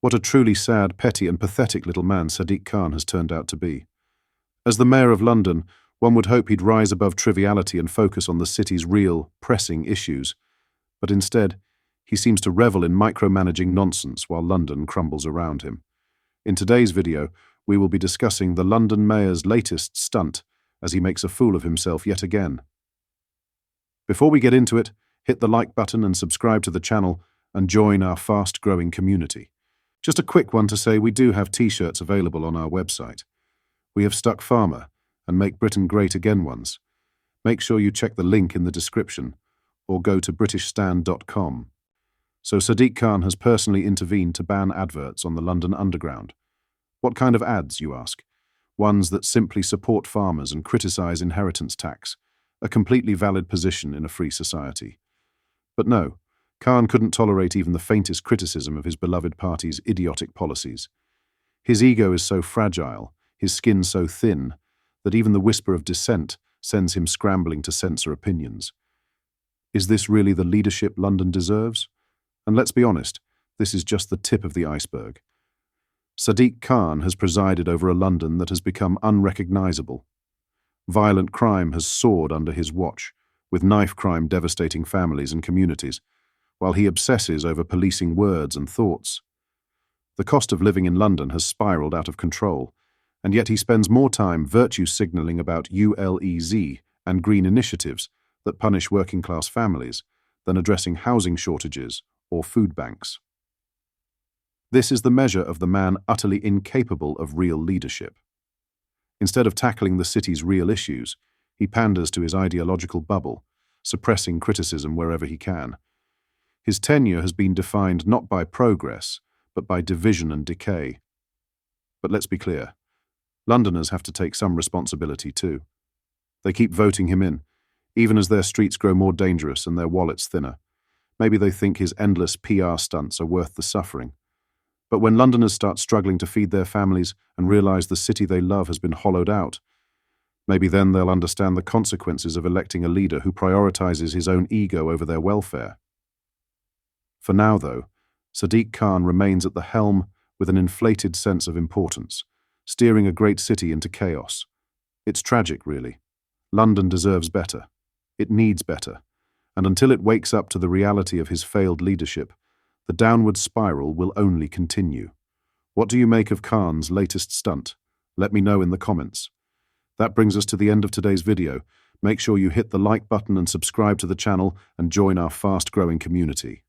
What a truly sad, petty and pathetic little man Sadiq Khan has turned out to be. As the Mayor of London, one would hope he'd rise above triviality and focus on the city's real, pressing issues. But instead, he seems to revel in micromanaging nonsense while London crumbles around him. In today's video, we will be discussing the London Mayor's latest stunt as he makes a fool of himself yet again. Before we get into it, hit the like button and subscribe to the channel and join our fast-growing community. Just a quick one to say we do have t-shirts available on our website. We have stuck farmer and Make Britain Great Again ones. Make sure you check the link in the description or go to britishstand.com. So Sadiq Khan has personally intervened to ban adverts on the London Underground. What kind of ads, you ask? Ones that simply support farmers and criticise inheritance tax, a completely valid position in a free society. But no, Khan couldn't tolerate even the faintest criticism of his beloved party's idiotic policies. His ego is so fragile, his skin so thin, that even the whisper of dissent sends him scrambling to censor opinions. Is this really the leadership London deserves? And let's be honest, this is just the tip of the iceberg. Sadiq Khan has presided over a London that has become unrecognisable. Violent crime has soared under his watch, with knife crime devastating families and communities, while he obsesses over policing words and thoughts. The cost of living in London has spiralled out of control, and yet he spends more time virtue signalling about ULEZ and green initiatives that punish working-class families than addressing housing shortages or food banks. This is the measure of the man utterly incapable of real leadership. Instead of tackling the city's real issues, he panders to his ideological bubble, suppressing criticism wherever he can. His tenure has been defined not by progress, but by division and decay. But let's be clear, Londoners have to take some responsibility too. They keep voting him in, even as their streets grow more dangerous and their wallets thinner. Maybe they think his endless PR stunts are worth the suffering. But when Londoners start struggling to feed their families and realise the city they love has been hollowed out, maybe then they'll understand the consequences of electing a leader who prioritises his own ego over their welfare. For now, though, Sadiq Khan remains at the helm with an inflated sense of importance, steering a great city into chaos. It's tragic, really. London deserves better. It needs better. And until it wakes up to the reality of his failed leadership, the downward spiral will only continue. What do you make of Khan's latest stunt? Let me know in the comments. That brings us to the end of today's video. Make sure you hit the like button and subscribe to the channel and join our fast-growing community.